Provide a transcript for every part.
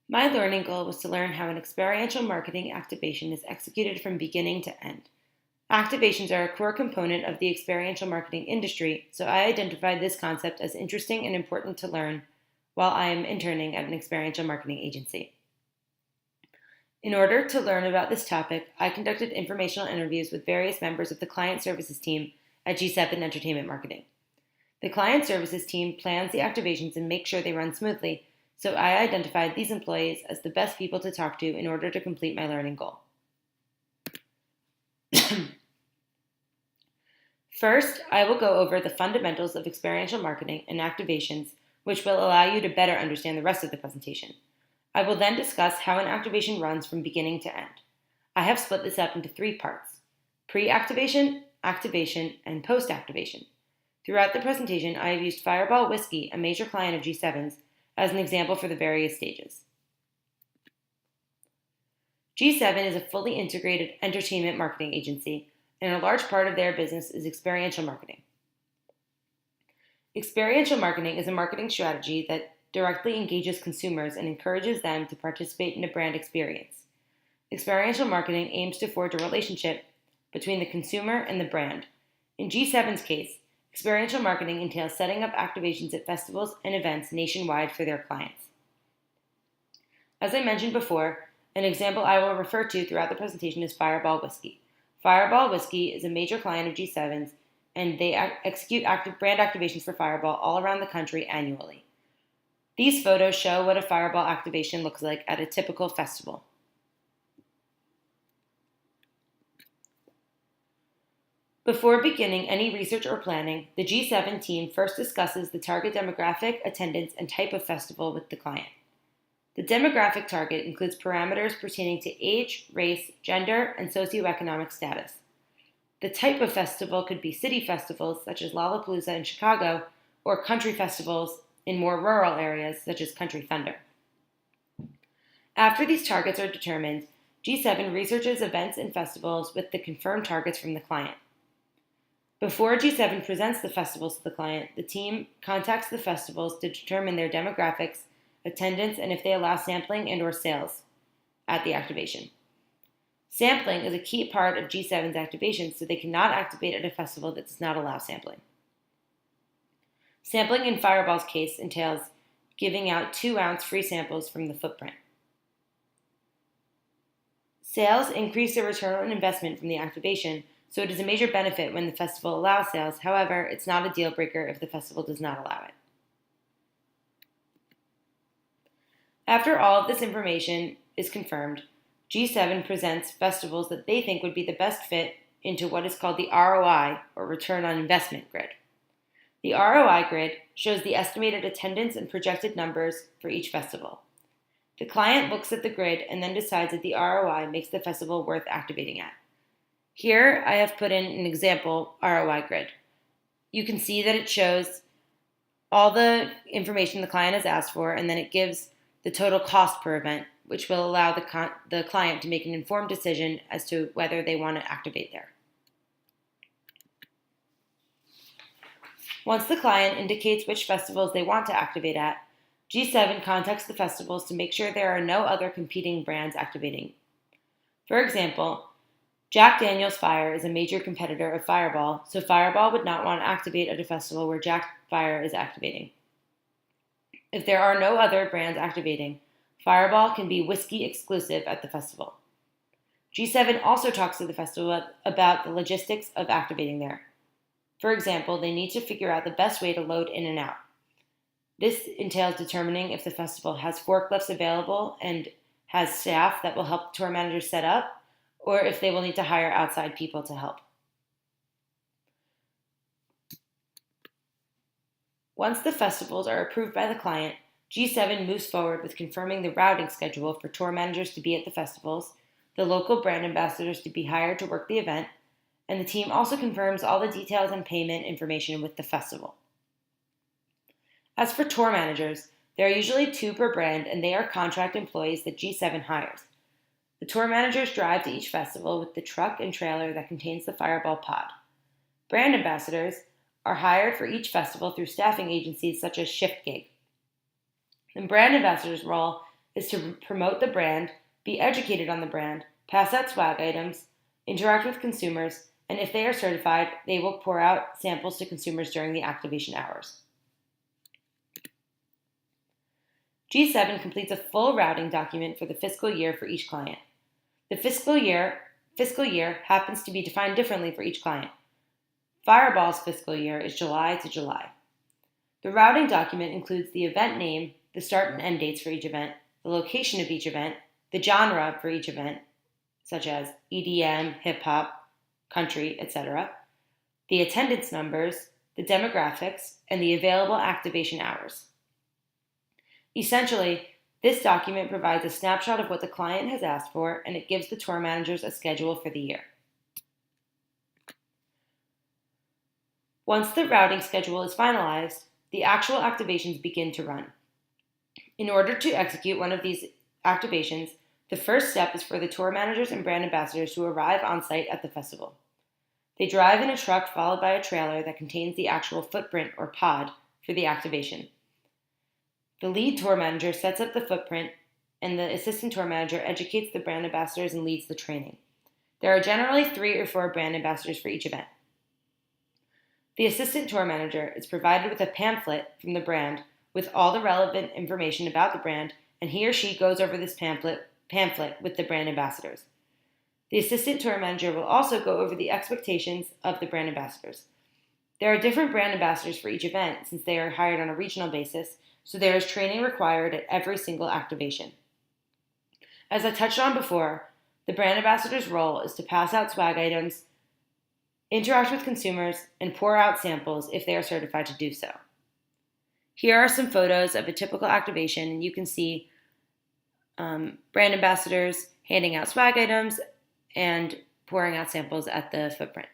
My learning goal was to learn how an experiential marketing activation is executed from beginning to end. Activations are a core component of the experiential marketing industry, so I identified this concept as interesting and important to learn while I am interning at an experiential marketing agency. In order to learn about this topic, I conducted informational interviews with various members of the client services team at G7 Entertainment Marketing. The client services team plans the activations and makes sure they run smoothly, so I identified these employees as the best people to talk to in order to complete my learning goal. First, I will go over the fundamentals of experiential marketing and activations, which will allow you to better understand the rest of the presentation. I will then discuss how an activation runs from beginning to end. I have split this up into 3 parts: pre-activation, activation, and post-activation. Throughout the presentation, I have used Fireball Whiskey, a major client of G7's, as an example for the various stages. G7 is a fully integrated entertainment marketing agency, and a large part of their business is experiential marketing. Experiential marketing is a marketing strategy that directly engages consumers and encourages them to participate in a brand experience. Experiential marketing aims to forge a relationship between the consumer and the brand. In G7's case, experiential marketing entails setting up activations at festivals and events nationwide for their clients. As I mentioned before, an example I will refer to throughout the presentation is Fireball Whiskey. Fireball Whiskey is a major client of G7's, and they execute brand activations for Fireball all around the country annually. These photos show what a Fireball activation looks like at a typical festival. Before beginning any research or planning, the G7 team first discusses the target demographic, attendance, and type of festival with the client. The demographic target includes parameters pertaining to age, race, gender, and socioeconomic status. The type of festival could be city festivals, such as Lollapalooza in Chicago, or country festivals in more rural areas, such as Country Thunder. After these targets are determined, G7 researches events and festivals with the confirmed targets from the client. Before G7 presents the festivals to the client, the team contacts the festivals to determine their demographics, attendance, and if they allow sampling and/or sales at the activation. Sampling is a key part of G7's activations, so they cannot activate at a festival that does not allow sampling. Sampling in Fireball's case entails giving out 2-ounce free samples from the footprint. Sales increase the return on investment from the activation, so it is a major benefit when the festival allows sales. However, it's not a deal breaker if the festival does not allow it. After all of this information is confirmed, G7 presents festivals that they think would be the best fit into what is called the ROI, or Return on Investment grid. The ROI grid shows the estimated attendance and projected numbers for each festival. The client looks at the grid and then decides if the ROI makes the festival worth activating at. Here I have put in an example ROI grid. You can see that it shows all the information the client has asked for, and then it gives the total cost per event, which will allow the client to make an informed decision as to whether they want to activate there. Once the client indicates which festivals they want to activate at, G7 contacts the festivals to make sure there are no other competing brands activating. For example, Jack Daniel's Fire is a major competitor of Fireball, so Fireball would not want to activate at a festival where Jack Fire is activating. If there are no other brands activating, Fireball can be whiskey exclusive at the festival. G7 also talks to the festival about the logistics of activating there. For example, they need to figure out the best way to load in and out. This entails determining if the festival has forklifts available and has staff that will help tour managers set up, or if they will need to hire outside people to help. Once the festivals are approved by the client, G7 moves forward with confirming the routing schedule for tour managers to be at the festivals, the local brand ambassadors to be hired to work the event, and the team also confirms all the details and payment information with the festival. As for tour managers, there are usually 2 per brand, and they are contract employees that G7 hires. The tour managers drive to each festival with the truck and trailer that contains the Fireball pod. Brand ambassadors are hired for each festival through staffing agencies such as ShiftGig. The brand ambassador's role is to promote the brand, be educated on the brand, pass out swag items, interact with consumers, and if they are certified, they will pour out samples to consumers during the activation hours. G7 completes a full routing document for the fiscal year for each client. The fiscal year happens to be defined differently for each client. Fireball's fiscal year is July to July. The routing document includes the event name, the start and end dates for each event, the location of each event, the genre for each event, such as EDM, hip-hop, country, etc., the attendance numbers, the demographics, and the available activation hours. Essentially, this document provides a snapshot of what the client has asked for, and it gives the tour managers a schedule for the year. Once the routing schedule is finalized, the actual activations begin to run. In order to execute one of these activations, the first step is for the tour managers and brand ambassadors to arrive on site at the festival. They drive in a truck followed by a trailer that contains the actual footprint or pod for the activation. The lead tour manager sets up the footprint, and the assistant tour manager educates the brand ambassadors and leads the training. There are generally 3 or 4 brand ambassadors for each event. The assistant tour manager is provided with a pamphlet from the brand with all the relevant information about the brand, and he or she goes over this pamphlet with the brand ambassadors. The assistant tour manager will also go over the expectations of the brand ambassadors. There are different brand ambassadors for each event since they are hired on a regional basis, so there is training required at every single activation. As I touched on before, the brand ambassador's role is to pass out swag items, interact with consumers, and pour out samples if they are certified to do so. Here are some photos of a typical activation, and you can see brand ambassadors handing out swag items and pouring out samples at the footprint.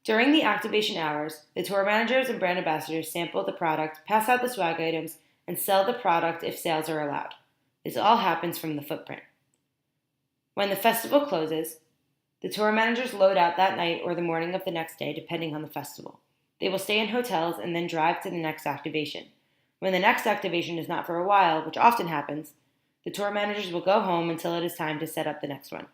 During the activation hours, the tour managers and brand ambassadors sample the product, pass out the swag items, and sell the product if sales are allowed. This all happens from the footprint. When the festival closes, the tour managers load out that night or the morning of the next day, depending on the festival. They will stay in hotels and then drive to the next activation. When the next activation is not for a while, which often happens, the tour managers will go home until it is time to set up the next one.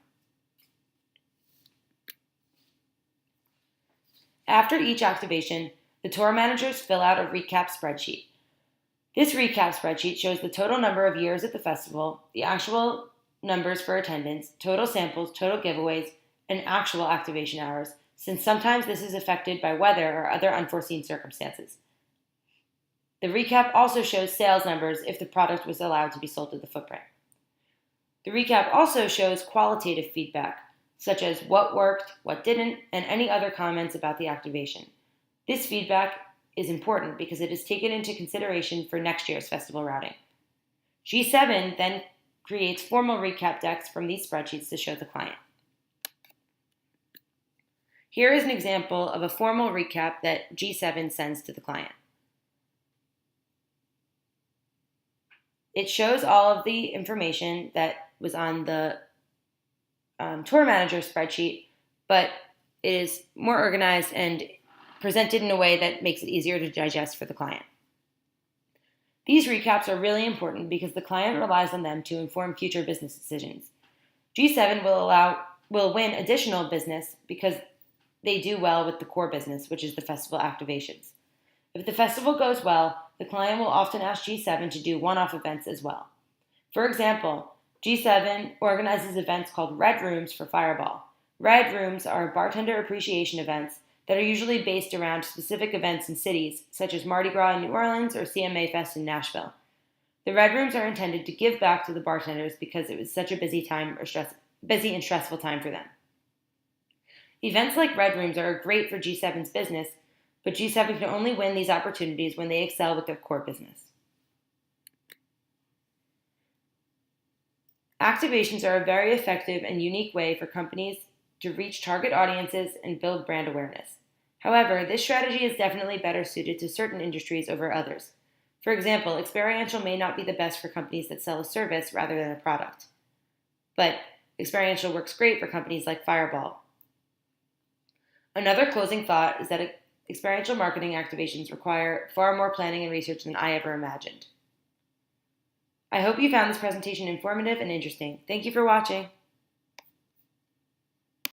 After each activation, the tour managers fill out a recap spreadsheet. This recap spreadsheet shows the total number of years at the festival, the actual numbers for attendance, total samples, total giveaways, and actual activation hours, since sometimes this is affected by weather or other unforeseen circumstances. The recap also shows sales numbers if the product was allowed to be sold to the footprint. The recap also shows qualitative feedback, such as what worked, what didn't, and any other comments about the activation. This feedback is important because it is taken into consideration for next year's festival routing. G7 then creates formal recap decks from these spreadsheets to show the client. Here is an example of a formal recap that G7 sends to the client. It shows all of the information that was on the tour manager spreadsheet, but it is more organized and presented in a way that makes it easier to digest for the client. These recaps are really important because the client relies on them to inform future business decisions. G7 will win additional business because they do well with the core business, which is the festival activations. If the festival goes well, the client will often ask G7 to do one-off events as well. For example, G7 organizes events called Red Rooms for Fireball. Red Rooms are bartender appreciation events that are usually based around specific events in cities, such as Mardi Gras in New Orleans or CMA Fest in Nashville. The Red Rooms are intended to give back to the bartenders because it was such a busy and stressful time for them. Events like Red Rooms are great for G7's business, but G7 can only win these opportunities when they excel with their core business. Activations are a very effective and unique way for companies to reach target audiences and build brand awareness. However, this strategy is definitely better suited to certain industries over others. For example, experiential may not be the best for companies that sell a service rather than a product. But experiential works great for companies like Fireball. Another closing thought is that Experiential marketing activations require far more planning and research than I ever imagined. I hope you found this presentation informative and interesting. Thank you for watching.